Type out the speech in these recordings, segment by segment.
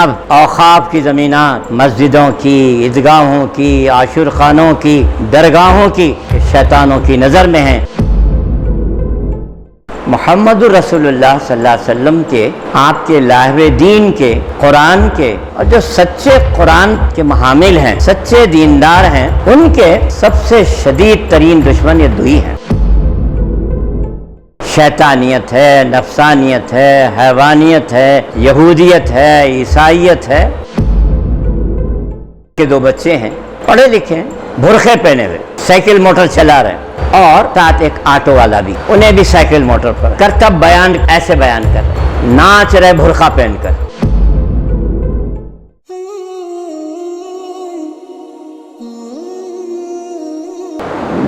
اب اوقاف کی زمینات، مسجدوں کی، عیدگاہوں کی، عاشور خانوں کی، درگاہوں کی شیطانوں کی نظر میں ہیں۔ محمد رسول اللہ صلی اللہ علیہ وسلم کے، آپ کے لاہو دین کے، قرآن کے، اور جو سچے قرآن کے محامل ہیں، سچے دیندار ہیں، ان کے سب سے شدید ترین دشمن یہ دو ہی ہیں۔ شیطانیت ہے، نفسانیت ہے، حیوانیت ہے، یہودیت ہے، عیسائیت ہے۔ کے دو بچے ہیں، پڑھے لکھے ہیں، برقعے پہنے ہوئے، سائیکل موٹر چلا رہے ہیں، اور ساتھ ایک آٹو والا بھی، انہیں بھی سائیکل موٹر پر کرتب بیان ایسے بیان کر رہے، ناچ رہے برقع پہن کر۔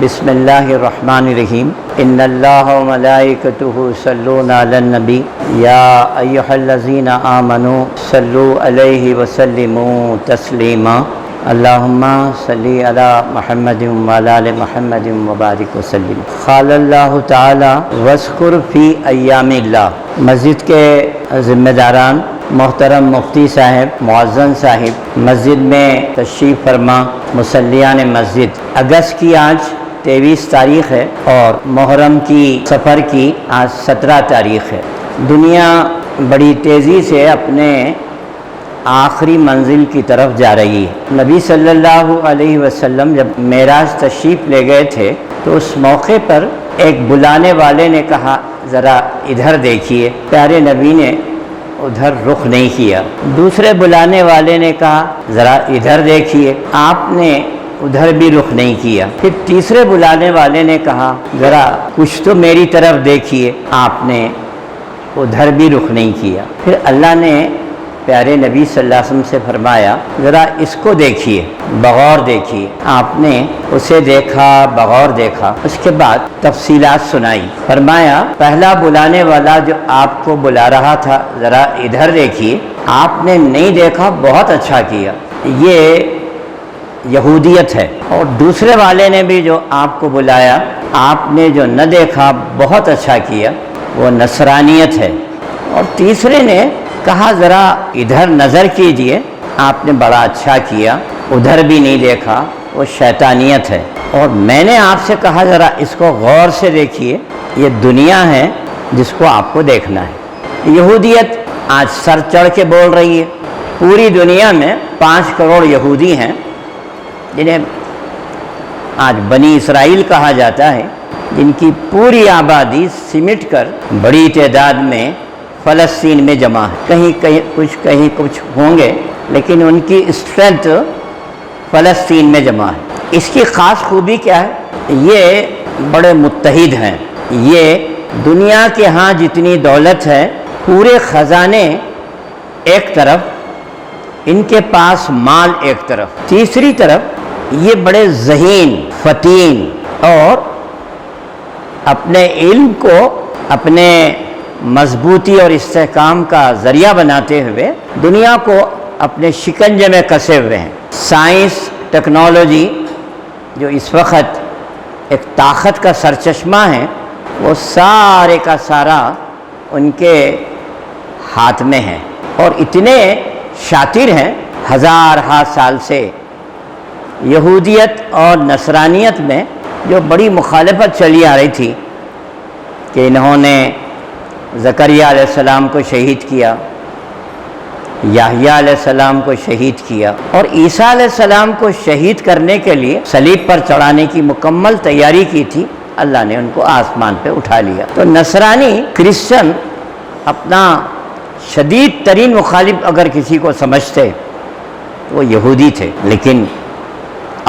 بسم اللہ الرحمن الرحیم، ان اللہ و ملائکتہ یصلون علی النبی یا ایھا الذین آمنوا صلوا علیہ وسلموا تسلیما اللہم صلی علی محمد وعلی آل محمد وبارک وسلم۔ قال اللہ تعالی واذکر فی ایام اللہ۔ مسجد کے ذمہ داران، محترم مفتی صاحب، معزز صاحب، مسجد میں تشریف فرما، مصلیان مسجد، اگست کی آج 23 تاریخ ہے اور محرم کی سفر کی آج 17 تاریخ ہے۔ دنیا بڑی تیزی سے اپنے آخری منزل کی طرف جا رہی ہے۔ نبی صلی اللہ علیہ وسلم جب معراج تشریف لے گئے تھے تو اس موقع پر ایک بلانے والے نے کہا ذرا ادھر دیکھیے، پیارے نبی نے ادھر رخ نہیں کیا۔ دوسرے بلانے والے نے کہا ذرا ادھر دیکھیے، آپ نے ادھر بھی رخ نہیں کیا۔ پھر تیسرے بلانے والے نے کہا ذرا کچھ تو میری طرف دیکھیے، آپ نے ادھر بھی رخ نہیں کیا۔ پھر اللہ نے پیارے نبی صلی اللہ علیہ وسلم سے فرمایا ذرا اس کو دیکھیے، بغور دیکھیے۔ آپ نے اسے دیکھا، بغور دیکھا، اس کے بعد تفصیلات سنائی۔ فرمایا پہلا بلانے والا جو آپ کو بلا رہا تھا ذرا ادھر دیکھیے، آپ نے نہیں دیکھا، بہت اچھا کیا، یہ یہودیت ہے۔ اور دوسرے والے نے بھی جو آپ کو بلایا، آپ نے جو نہ دیکھا، بہت اچھا کیا، وہ نصرانیت ہے۔ اور تیسرے نے کہا ذرا ادھر نظر کیجئے، آپ نے بڑا اچھا کیا، ادھر بھی نہیں دیکھا، وہ شیطانیت ہے۔ اور میں نے آپ سے کہا ذرا اس کو غور سے دیکھیے، یہ دنیا ہے جس کو آپ کو دیکھنا ہے۔ یہودیت آج سر چڑھ کے بول رہی ہے۔ پوری دنیا میں 5 کروڑ یہودی ہیں جنہیں آج بنی اسرائیل کہا جاتا ہے، جن کی پوری آبادی سمٹ کر بڑی تعداد میں فلسطین میں جمع ہے۔ کہیں کچھ ہوں گے، لیکن ان کی اسٹرینتھ فلسطین میں جمع ہے۔ اس کی خاص خوبی کیا ہے؟ یہ بڑے متحد ہیں۔ یہ دنیا کے ہاں جتنی دولت ہے، پورے خزانے ایک طرف، ان کے پاس مال ایک طرف، تیسری طرف یہ بڑے ذہین، فتین، اور اپنے علم کو اپنے مضبوطی اور استحکام کا ذریعہ بناتے ہوئے دنیا کو اپنے شکنجے میں کسے ہوئے ہیں۔ سائنس، ٹیکنالوجی جو اس وقت ایک طاقت کا سرچشمہ ہے، وہ سارے کا سارا ان کے ہاتھ میں ہے، اور اتنے شاطر ہیں۔ ہزارہا سال سے یہودیت اور نصرانیت میں جو بڑی مخالفت چلی آ رہی تھی کہ انہوں نے زکریا علیہ السلام کو شہید کیا، یحییٰ علیہ السلام کو شہید کیا، اور عیسیٰ علیہ السلام کو شہید کرنے کے لیے صلیب پر چڑھانے کی مکمل تیاری کی تھی، اللہ نے ان کو آسمان پہ اٹھا لیا۔ تو نصرانی، کرسچن اپنا شدید ترین مخالف اگر کسی کو سمجھتے تو وہ یہودی تھے، لیکن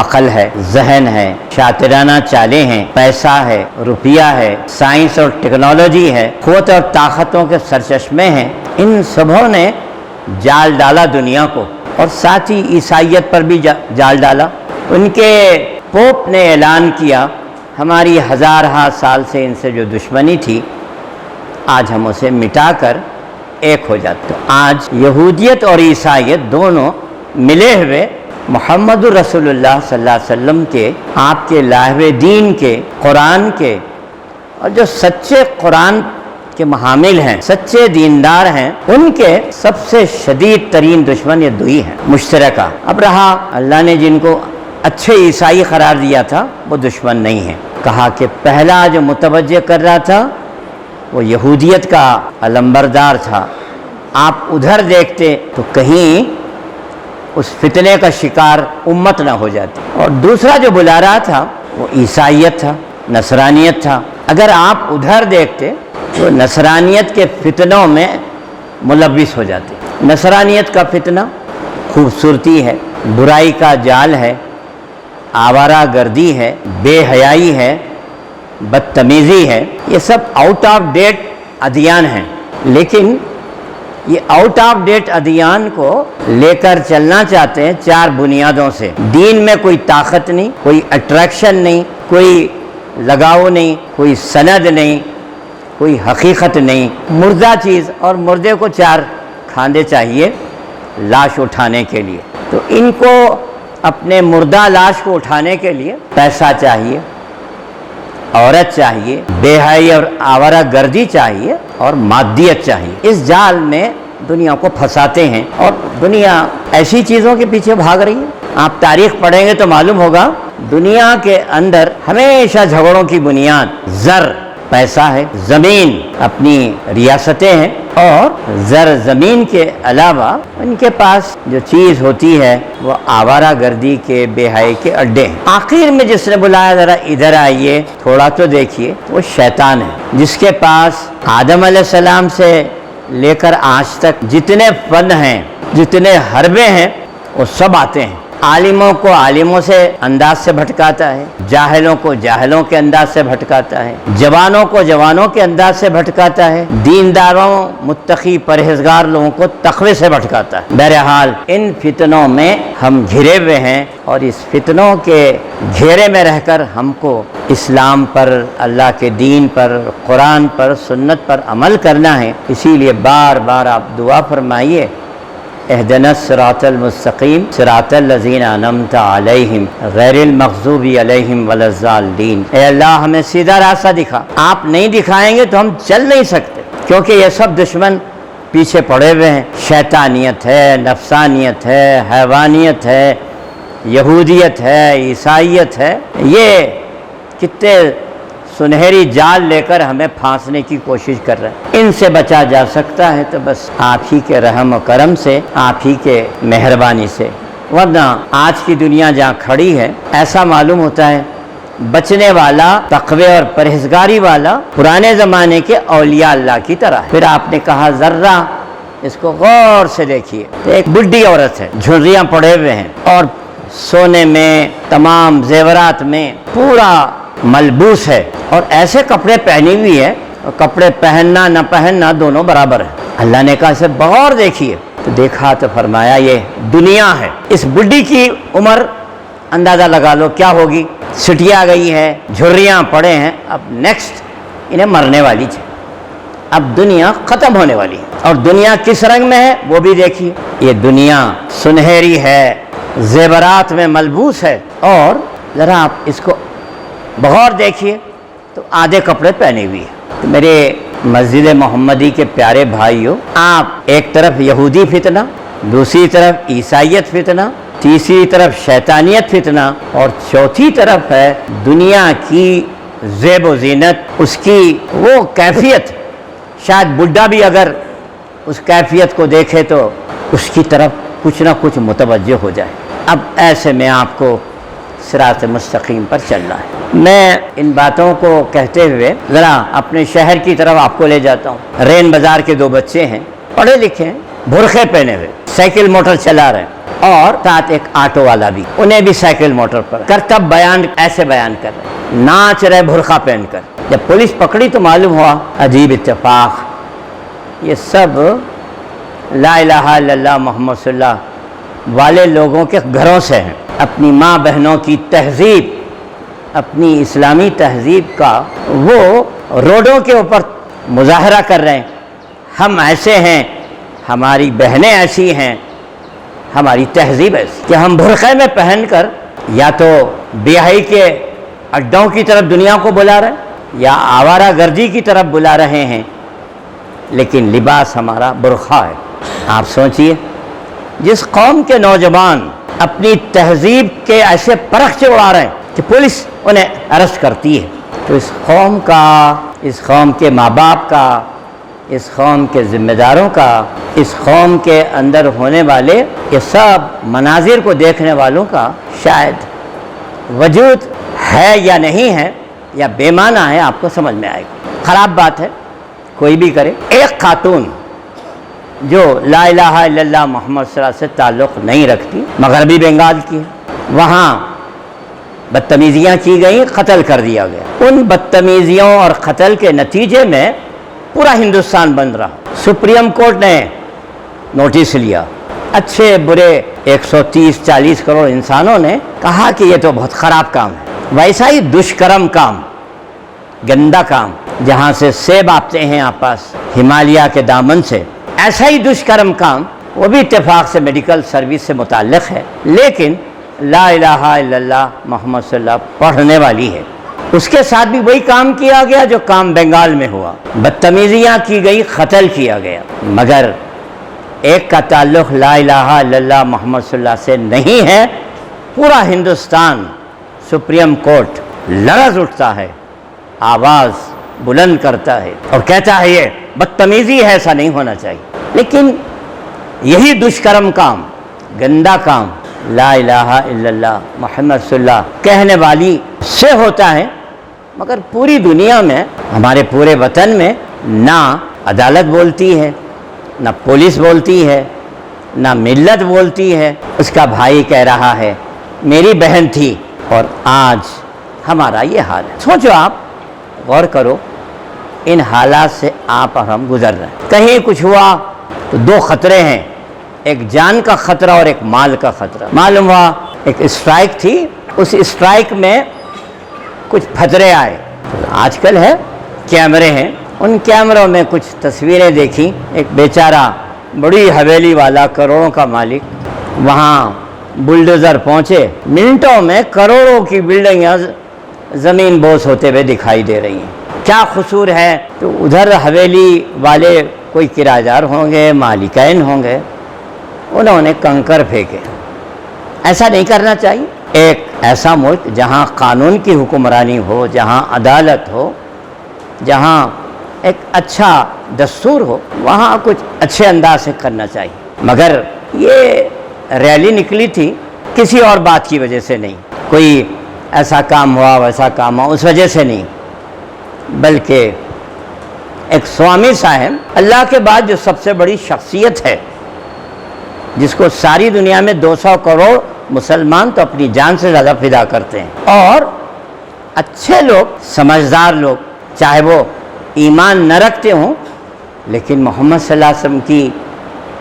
عقل ہے، ذہن ہے، شاطرانہ چالیں ہیں، پیسہ ہے، روپیہ ہے، سائنس اور ٹیکنالوجی ہے، قوت اور طاقتوں کے سرچشمے ہیں، ان سبھوں نے جال ڈالا دنیا کو، اور ساتھ ہی عیسائیت پر بھی جال ڈالا۔ ان کے پوپ نے اعلان کیا ہماری ہزارہا سال سے ان سے جو دشمنی تھی، آج ہم اسے مٹا کر ایک ہو جاتے۔ تو آج یہودیت اور عیسائیت دونوں ملے ہوئے محمد رسول اللہ صلی اللہ علیہ وسلم کے، آپ کے لاہو دین کے، قرآن کے، اور جو سچے قرآن کے حامل ہیں، سچے دیندار ہیں، ان کے سب سے شدید ترین دشمن یہ دو ہی ہیں مشترکہ۔ اب رہا اللہ نے جن کو اچھے عیسائی قرار دیا تھا وہ دشمن نہیں ہیں۔ کہا کہ پہلا جو متوجہ کر رہا تھا وہ یہودیت کا علمبردار تھا، آپ ادھر دیکھتے تو کہیں اس فتنے کا شکار امت نہ ہو جاتی، اور دوسرا جو بلا رہا تھا وہ عیسائیت تھا، نصرانیت تھا، اگر آپ ادھر دیکھتے تو نصرانیت کے فتنوں میں ملوث ہو جاتے۔ نصرانیت کا فتنہ خوبصورتی ہے، برائی کا جال ہے، آوارہ گردی ہے، بے حیائی ہے، بدتمیزی ہے، یہ سب آؤٹ آف ڈیٹ ادیان ہیں، لیکن یہ آؤٹ آف ڈیٹ ادیان کو لے کر چلنا چاہتے ہیں چار بنیادوں سے۔ دین میں کوئی طاقت نہیں، کوئی اٹریکشن نہیں، کوئی لگاؤ نہیں، کوئی سند نہیں، کوئی حقیقت نہیں، مردہ چیز، اور مردے کو چار کھاندے چاہیے لاش اٹھانے کے لیے۔ تو ان کو اپنے مردہ لاش کو اٹھانے کے لیے پیسہ چاہیے، عورت چاہیے، بے حیائی اور آوارہ گردی چاہیے، اور مادیت چاہیے۔ اس جال میں دنیا کو پھنساتے ہیں، اور دنیا ایسی چیزوں کے پیچھے بھاگ رہی ہے۔ آپ تاریخ پڑھیں گے تو معلوم ہوگا دنیا کے اندر ہمیشہ جھگڑوں کی بنیاد زر، پیسہ ہے، زمین اپنی ریاستیں ہیں، اور زر زمین کے علاوہ ان کے پاس جو چیز ہوتی ہے وہ آوارہ گردی کے، بے حیائی کے اڈے ہیں۔ آخر میں جس نے بلایا ذرا ادھر آئیے تھوڑا تو دیکھیے، وہ شیطان ہے، جس کے پاس آدم علیہ السلام سے لے کر آج تک جتنے فن ہیں، جتنے حربے ہیں، وہ سب آتے ہیں۔ عالموں کو عالموں سے انداز سے بھٹکاتا ہے، جاہلوں کو جاہلوں کے انداز سے بھٹکاتا ہے، جوانوں کو جوانوں کے انداز سے بھٹکاتا ہے، دینداروں، متقی پرہیزگار لوگوں کو تقوی سے بھٹکاتا ہے۔ بہرحال ان فتنوں میں ہم گھرے ہوئے ہیں، اور اس فتنوں کے گھیرے میں رہ کر ہم کو اسلام پر، اللہ کے دین پر، قرآن پر، سنت پر عمل کرنا ہے۔ اسی لیے بار بار آپ دعا فرمائیے، اہدنا الصراط المستقیم صراط الذین انعمت علیہم غیر المغضوب علیہم ولا الضالین۔ اے اللہ ہمیں سیدھا راستہ دکھا، آپ نہیں دکھائیں گے تو ہم چل نہیں سکتے، کیونکہ یہ سب دشمن پیچھے پڑے ہوئے ہیں۔ شیطانیت ہے، نفسانیت ہے، حیوانیت ہے، یہودیت ہے، عیسائیت ہے، یہ کتنے سنہری جال لے کر ہمیں پھانسنے کی کوشش کر رہے ہیں۔ ان سے بچا جا سکتا ہے تو بس آپ ہی کے رحم و کرم سے، آپ ہی کے مہربانی سے، ورنہ آج کی دنیا جہاں کھڑی ہے ایسا معلوم ہوتا ہے بچنے والا، تقوی اور پرہیزگاری والا پرانے زمانے کے اولیاء اللہ کی طرح ہے۔ پھر آپ نے کہا ذرہ اس کو غور سے دیکھیے، ایک بڈھی عورت ہے، جھریاں پڑے ہوئے ہیں، اور سونے میں، تمام زیورات میں پورا ملبوس ہے، اور ایسے کپڑے پہنی ہوئی ہے، اور کپڑے پہننا نہ پہننا دونوں برابر ہے۔ اللہ نے کہا اسے بغور دیکھیے، تو دیکھا تو فرمایا یہ دنیا ہے۔ اس بڈھی کی عمر اندازہ لگا لو کیا ہوگی، سٹیا گئی ہے، جھریاں پڑے ہیں، اب نیکسٹ انہیں مرنے والی تھی، اب دنیا ختم ہونے والی ہے۔ اور دنیا کس رنگ میں ہے وہ بھی دیکھیے، یہ دنیا سنہری ہے، زیورات میں ملبوس ہے، اور ذرا آپ اس کو بغور دیکھیے تو آدھے کپڑے پہنے ہوئے ہیں۔ تو میرے مسجد محمدی کے پیارے بھائیوں، آپ ایک طرف یہودی فتنہ، دوسری طرف عیسائیت فتنہ، تیسری طرف شیطانیت فتنہ، اور چوتھی طرف ہے دنیا کی زیب و زینت، اس کی وہ کیفیت، شاید بڈھا بھی اگر اس کیفیت کو دیکھے تو اس کی طرف کچھ نہ کچھ متوجہ ہو جائے۔ اب ایسے میں آپ کو صراط مستقیم پر چلنا ہے۔ میں ان باتوں کو کہتے ہوئے ذرا اپنے شہر کی طرف آپ کو لے جاتا ہوں۔ رین بازار کے دو بچے ہیں، پڑھے لکھے ہیں، برقعے پہنے ہوئے، سائیکل موٹر چلا رہے ہیں، اور ساتھ ایک آٹو والا بھی، انہیں بھی سائیکل موٹر پر کرتب بیان ایسے بیان کر رہے ہیں، ناچ رہے برقعہ پہن کر۔ جب پولیس پکڑی تو معلوم ہوا عجیب اتفاق، یہ سب لا الہ الا اللہ محمد صلی اللہ والے لوگوں کے گھروں سے ہیں۔ اپنی ماں بہنوں کی تہذیب، اپنی اسلامی تہذیب کا وہ روڈوں کے اوپر مظاہرہ کر رہے ہیں، ہم ایسے ہیں، ہماری بہنیں ایسی ہیں، ہماری تہذیب ایسی، کہ ہم برقعے میں پہن کر یا تو بیاہی کے اڈوں کی طرف دنیا کو بلا رہے ہیں، یا آوارہ گردی کی طرف بلا رہے ہیں، لیکن لباس ہمارا برقع ہے۔ آپ سوچئے، جس قوم کے نوجوان اپنی تہذیب کے ایسے پرخچے اڑا رہے ہیں کہ پولیس انہیں اریسٹ کرتی ہے، تو اس قوم کا، اس قوم کے ماں باپ کا، اس قوم کے ذمہ داروں کا، اس قوم کے اندر ہونے والے یہ سب مناظر کو دیکھنے والوں کا شاید وجود ہے یا نہیں ہے یا بے معنی ہے، آپ کو سمجھ میں آئے گا۔ خراب بات ہے، کوئی بھی کرے۔ ایک خاتون جو لا الہ الا اللہ محمد صلی اللہ علیہ وسلم سے تعلق نہیں رکھتی، مغربی بنگال کی ہے، وہاں بدتمیزیاں کی گئیں، قتل کر دیا گیا۔ ان بدتمیزیوں اور قتل کے نتیجے میں پورا ہندوستان بند رہا۔ سپریم کورٹ نے نوٹس لیا، اچھے برے 130-40 کروڑ انسانوں نے کہا کہ یہ تو بہت خراب کام ہے۔ ویسا ہی دشکرم کام، گندا کام، جہاں سے سیب آتے ہیں آپس ہمالیہ کے دامن سے، ایسا ہی دشکرم کام وہ بھی اتفاق سے میڈیکل سروس سے متعلق ہے، لیکن لا الہ الا اللہ محمد صلی اللہ پڑھنے والی ہے۔ اس کے ساتھ بھی وہی کام کیا گیا جو کام بنگال میں ہوا، بدتمیزیاں کی گئی، قتل کیا گیا، مگر ایک کا تعلق لا الہ الا اللہ محمد صلی اللہ سے نہیں ہے۔ پورا ہندوستان، سپریم کورٹ لرز اٹھتا ہے، آواز بلند کرتا ہے اور کہتا ہے یہ بدتمیزی ہے، ایسا نہیں ہونا چاہیے۔ لیکن یہی دشکرم کام، گندا کام لا الہ الا اللہ محمد صلی اللہ کہنے والی سے ہوتا ہے، مگر پوری دنیا میں، ہمارے پورے وطن میں نہ عدالت بولتی ہے، نہ پولیس بولتی ہے، نہ ملت بولتی ہے۔ اس کا بھائی کہہ رہا ہے میری بہن تھی، اور آج ہمارا یہ حال ہے۔ سوچو، آپ غور کرو، ان حالات سے آپ اور ہم گزر رہے ہیں۔ کہیں کچھ ہوا تو دو خطرے ہیں، ایک جان کا خطرہ اور ایک مال کا خطرہ۔ معلوم ہوا ایک اسٹرائک تھی، اس اسٹرائک میں کچھ خطرے آئے۔ آج کل ہے کیمرے ہیں، ان کیمروں میں کچھ تصویریں دیکھی، ایک بیچارہ بڑی حویلی والا، کروڑوں کا مالک، وہاں بلڈوزر پہنچے، منٹوں میں کروڑوں کی بلڈنگیں زمین بوس ہوتے ہوئے دکھائی دے رہی ہیں۔ کیا قصور ہے؟ تو ادھر حویلی والے کوئی کرایہ دار ہوں گے، مالکین ہوں گے، انہوں نے کنکر پھینکے۔ ایسا نہیں کرنا چاہیے۔ ایک ایسا ملک جہاں قانون کی حکمرانی ہو، جہاں عدالت ہو، جہاں ایک اچھا دستور ہو، وہاں کچھ اچھے انداز سے کرنا چاہیے۔ مگر یہ ریلی نکلی تھی کسی اور بات کی وجہ سے نہیں، کوئی ایسا کام ہوا، ویسا کام ہوا، اس وجہ سے نہیں، بلکہ ایک سوامی صاحب، اللہ کے بعد جو سب سے بڑی شخصیت ہے، جس کو ساری دنیا میں 200 کروڑ مسلمان تو اپنی جان سے زیادہ فدا کرتے ہیں، اور اچھے لوگ، سمجھدار لوگ، چاہے وہ ایمان نہ رکھتے ہوں، لیکن محمد صلی اللہ علیہ وسلم کی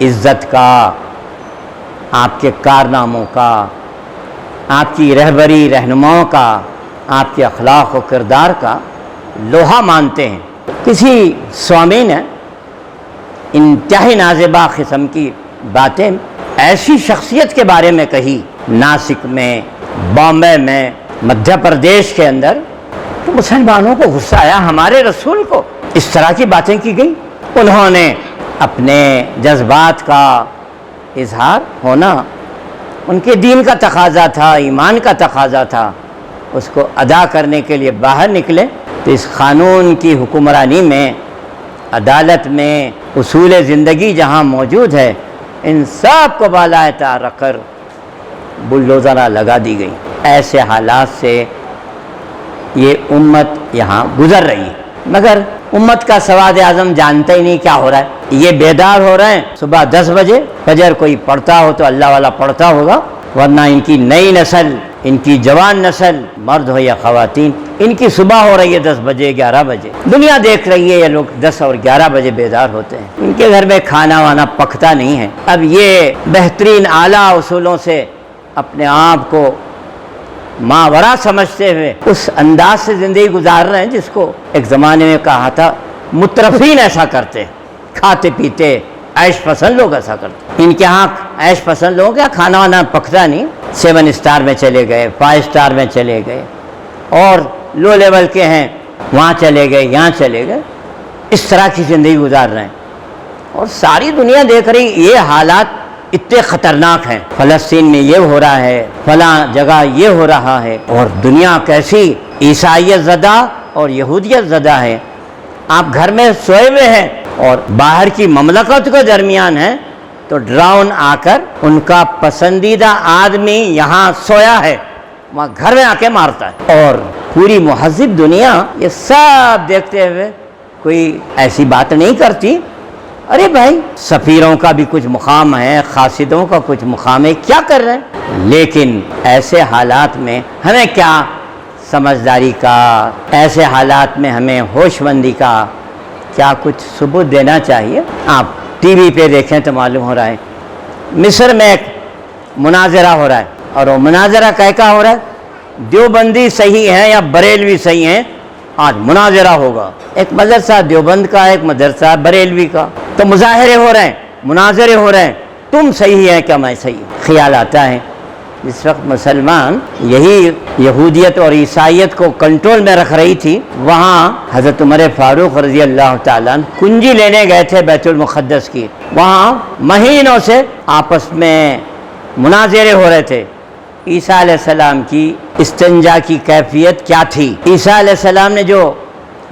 عزت کا، آپ کے کارناموں کا، آپ کی رہبری رہنماؤں کا، آپ کے اخلاق و کردار کا لوہا مانتے ہیں۔ کسی سوامی نے انتہائی نازیبا قسم کی باتیں ایسی شخصیت کے بارے میں کہی، ناسک میں، بامبے میں، مدھیہ پردیش کے اندر، تو مسلمانوں کو غصہ آیا، ہمارے رسول کو اس طرح کی باتیں کی گئی۔ انہوں نے اپنے جذبات کا اظہار ہونا، ان کے دین کا تقاضا تھا، ایمان کا تقاضا تھا، اس کو ادا کرنے کے لیے باہر نکلے، تو اس قانون کی حکمرانی میں، عدالت میں، اصول زندگی جہاں موجود ہے، ان سب کو بالائے طار رکھ کر بلڈوزرہ لگا دی گئی۔ ایسے حالات سے یہ امت یہاں گزر رہی ہے، مگر امت کا سواد اعظم جانتا ہی نہیں کیا ہو رہا ہے۔ یہ بیدار ہو رہے ہیں صبح 10 بجے، فجر کوئی پڑھتا ہو تو اللہ والا پڑھتا ہوگا، ورنہ ان کی نئی نسل، ان کی جوان نسل، مرد ہو یا خواتین، ان کی صبح ہو رہی ہے 10 بجے، 11 بجے، دنیا دیکھ رہی ہے، یہ لوگ 10 اور 11 بجے بیدار ہوتے ہیں، ان کے گھر میں کھانا وانا پکتا نہیں ہے۔ اب یہ بہترین اعلیٰ اصولوں سے اپنے آپ کو ماورا سمجھتے ہوئے اس انداز سے زندگی گزار رہے ہیں جس کو ایک زمانے میں کہا تھا مترفین ایسا کرتے ہیں، کھاتے پیتے عیش پسند لوگ ایسا کرتے ہیں۔ ان کے ہاں عیش پسند لوگوں کا کھانا وانا پکتا نہیں، 7 اسٹار میں چلے گئے، 5 اسٹار میں چلے گئے، اور لو لیول کے ہیں وہاں چلے گئے، یہاں چلے گئے۔ اس طرح کی زندگی گزار رہے ہیں، اور ساری دنیا دیکھ رہی یہ حالات اتنے خطرناک ہیں، فلسطین میں یہ ہو رہا ہے، فلاں جگہ یہ ہو رہا ہے، اور دنیا کیسی عیسائیت زدہ اور یہودیت زدہ ہے۔ آپ گھر میں سوئے ہوئے ہیں اور باہر کی مملکت کے درمیان ہیں تو ڈرون آ کر ان کا پسندیدہ آدمی یہاں سویا ہے وہاں گھر میں آ کے مارتا ہے، اور پوری مہذب دنیا یہ سب دیکھتے ہوئے کوئی ایسی بات نہیں کرتی۔ ارے بھائی، سفیروں کا بھی کچھ مقام ہے، قاصدوں کا کچھ مقام ہے، کیا کر رہے ہیں؟ لیکن ایسے حالات میں ہمیں کیا سمجھداری کا، ایسے حالات میں ہمیں ہوش مندی کا کیا کچھ ثبوت دینا چاہیے۔ آپ ٹی وی پہ دیکھیں تو معلوم ہو رہا ہے مصر میں ایک مناظرہ ہو رہا ہے، اور وہ مناظرہ کہا ہو رہا ہے دیوبندی صحیح ہے یا بریلوی صحیح ہیں، آج مناظرہ ہوگا۔ ایک مدرسہ دیوبند کا، ایک مدرسہ بریلوی کا، تو مظاہرے ہو رہے ہیں، مناظرے ہو رہے ہیں، تم صحیح ہے کیا میں صحیح ہوں۔ خیال آتا ہے جس وقت مسلمان یہی یہودیت اور عیسائیت کو کنٹرول میں رکھ رہی تھی، وہاں حضرت عمر فاروق رضی اللہ تعالیٰ عنہ کنجی لینے گئے تھے بیت المقدس کی، وہاں مہینوں سے آپس میں مناظرے ہو رہے تھے۔ عیسیٰ علیہ السلام کی استنجا کی کیفیت کیا تھی؟ عیسیٰ علیہ السلام نے جو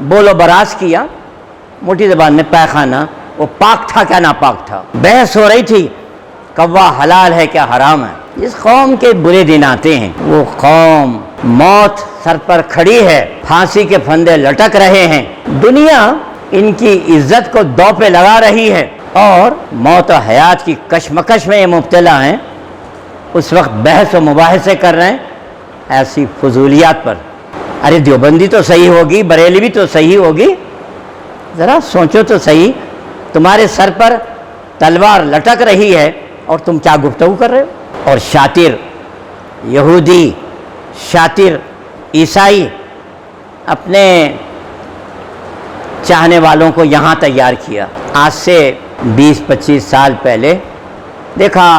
بول و براز کیا موٹی زبان میں پیخانہ، وہ پاک تھا کیا ناپاک تھا؟ بحث ہو رہی تھی کوا حلال ہے کیا حرام ہے۔ اس قوم کے برے دن آتے ہیں، وہ قوم موت سر پر کھڑی ہے، پھانسی کے پھندے لٹک رہے ہیں، دنیا ان کی عزت کو دو پہ لگا رہی ہے، اور موت و حیات کی کشمکش میں یہ مبتلا ہیں، اس وقت بحث و مباحثے کر رہے ہیں ایسی فضولیات پر۔ ارے دیوبندی تو صحیح ہوگی، بریلوی تو صحیح ہوگی، ذرا سوچو تو صحیح، تمہارے سر پر تلوار لٹک رہی ہے اور تم کیا گفتگو کر رہے ہو؟ اور شاطر یہودی، شاطر عیسائی اپنے چاہنے والوں کو یہاں تیار کیا۔ آج سے 20-25 سال پہلے دیکھا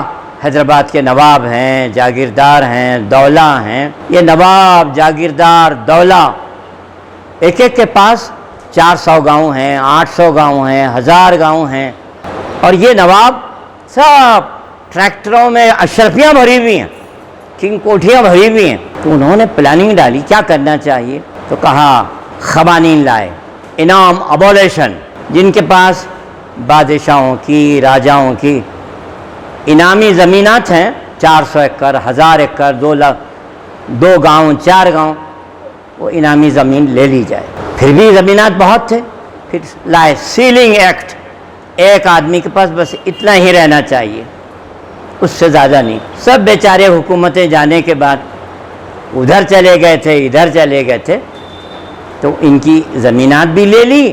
حیدرآباد کے نواب ہیں، جاگیردار ہیں، دولہ ہیں، یہ نواب جاگیردار دولہ ایک ایک کے پاس 400 گاؤں ہیں، 800 گاؤں ہیں، 1000 گاؤں ہیں، اور یہ نواب سب ٹریکٹروں میں اشرفیاں بھری ہوئی ہیں، کنگ کوٹھیاں بھری ہوئی ہیں۔ تو انہوں نے پلاننگ ڈالی کیا کرنا چاہیے، تو کہا قوانین لائے، انعام ابولیشن، جن کے پاس بادشاہوں کی، راجاؤں کی انعامی زمینات ہیں، 400 ایکڑ، 1000 ایکڑ، 2 لاکھ، 2 گاؤں، 4 گاؤں، وہ انعامی زمین لے لی جائے۔ پھر بھی زمینات بہت تھے، پھر لائے سیلنگ ایکٹ، ایک آدمی کے پاس بس اتنا ہی رہنا چاہیے، اس سے زیادہ نہیں۔ سب بیچارے حکومتیں جانے کے بعد ادھر چلے گئے تھے، ادھر چلے گئے تھے، تو ان کی زمینات بھی لے لی،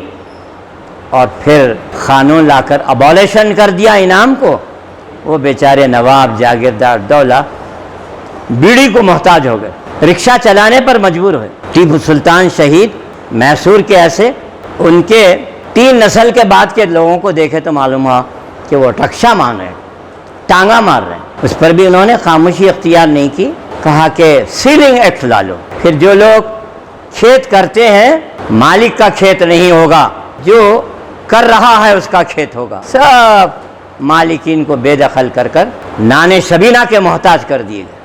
اور پھر قانون لا کر ابولیشن کر دیا انعام کو۔ وہ بیچارے نواب جاگیردار دولہ بیڑی کو محتاج ہو گئے، رکشہ چلانے پر مجبور ہوئے۔ ٹیپو سلطان شہید میسور کے ایسے، ان کے 3 نسل کے بعد کے لوگوں کو دیکھے تو معلوم ہوا کہ وہ رکشہ مار رہے ہیں، ٹانگا مار رہے ہیں۔ اس پر بھی انہوں نے خاموشی اختیار نہیں کی، کہا کہ سیلنگ ایکٹ لا لو۔ پھر جو لوگ کھیت کرتے ہیں مالک کا کھیت نہیں ہوگا، جو کر رہا ہے اس کا کھیت ہوگا۔ سب مالکین کو بے دخل کر کر نانے شبینہ کے محتاج کر دیے گئے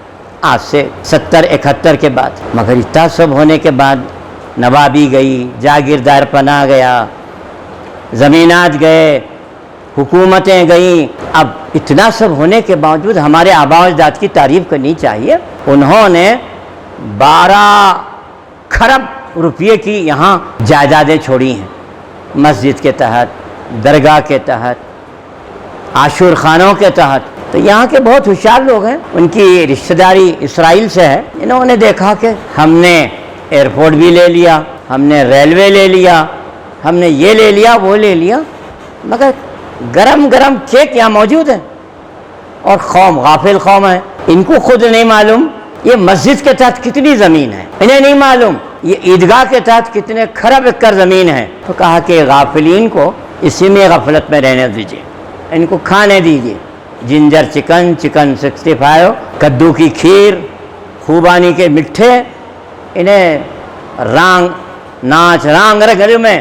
آج سے 70-71 کے بعد۔ مگر اتنا سب ہونے کے بعد نوابی گئی، جاگیردار پناہ گیا، زمینات گئے، حکومتیں گئیں۔ اب اتنا سب ہونے کے باوجود ہمارے آباء و اجداد کی تعریف کرنی چاہیے، انہوں نے 12 کھرب روپے کی یہاں جائیدادیں چھوڑی ہیں، مسجد کے تحت، درگاہ کے تحت، عاشور خانوں کے تحت۔ تو یہاں کے بہت ہوشیار لوگ ہیں، ان کی رشتہ داری اسرائیل سے ہے، انہوں نے دیکھا کہ ہم نے ایئرپورٹ بھی لے لیا، ہم نے ریلوے لے لیا، ہم نے یہ لے لیا، وہ لے لیا، مگر گرم گرم کیک یہاں موجود ہے، اور قوم غافل قوم ہے، ان کو خود نہیں معلوم یہ مسجد کے تحت کتنی زمین ہے، انہیں نہیں معلوم یہ عیدگاہ کے تحت کتنے کھرب ایکڑ زمین ہے۔ تو کہا کہ غافلین کو اسی میں غفلت میں رہنے دیجیے، ان کو کھانے دیجیے، جنجر چکن، چکن 65، کدو کی کھیر، خوبانی کے مٹھے، انہیں رانگ ناچ رانگ رگل میں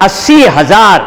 80,000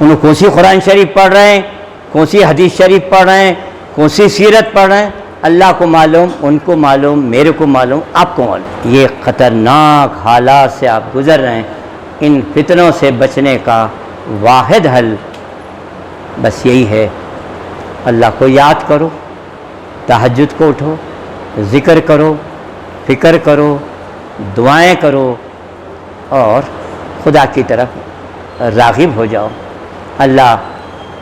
انہوں کون سی قرآن شریف پڑھ رہے ہیں، کون سی حدیث شریف پڑھ رہے ہیں، کون سی سیرت پڑھ رہے ہیں، اللہ کو معلوم، ان کو معلوم، میرے کو معلوم، آپ کو معلوم۔ یہ خطرناک حالات سے آپ گزر رہے ہیں، ان فتنوں سے بچنے کا واحد حل بس یہی ہے، اللہ کو یاد کرو، تہجد کو اٹھو، ذکر کرو، فکر کرو، دعائیں کرو اور خدا کی طرف راغب ہو جاؤ۔ اللہ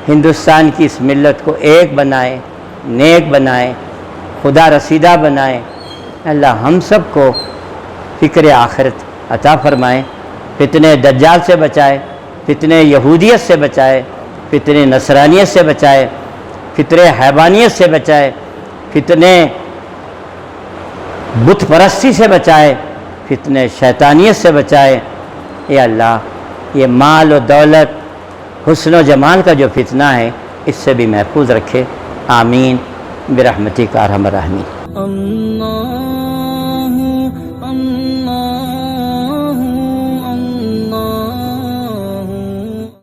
ہندوستان کی اس ملت کو ایک بنائے، نیک بنائے، خدا رسیدہ بنائے۔ اللہ ہم سب کو فکر آخرت عطا فرمائے، فتنہ دجال سے بچائے، فتنہ یہودیت سے بچائے، فتنہ نصرانیت سے بچائے، فتنہ حیوانیت سے بچائے، فتنہ بت پرستی سے بچائے، فتنہ شیطانیت سے بچائے۔ اے اللہ یہ مال و دولت، حسن و جمال کا جو فتنہ ہے اس سے بھی محفوظ رکھے، آمین برحمتک یا ارحم الراحمین۔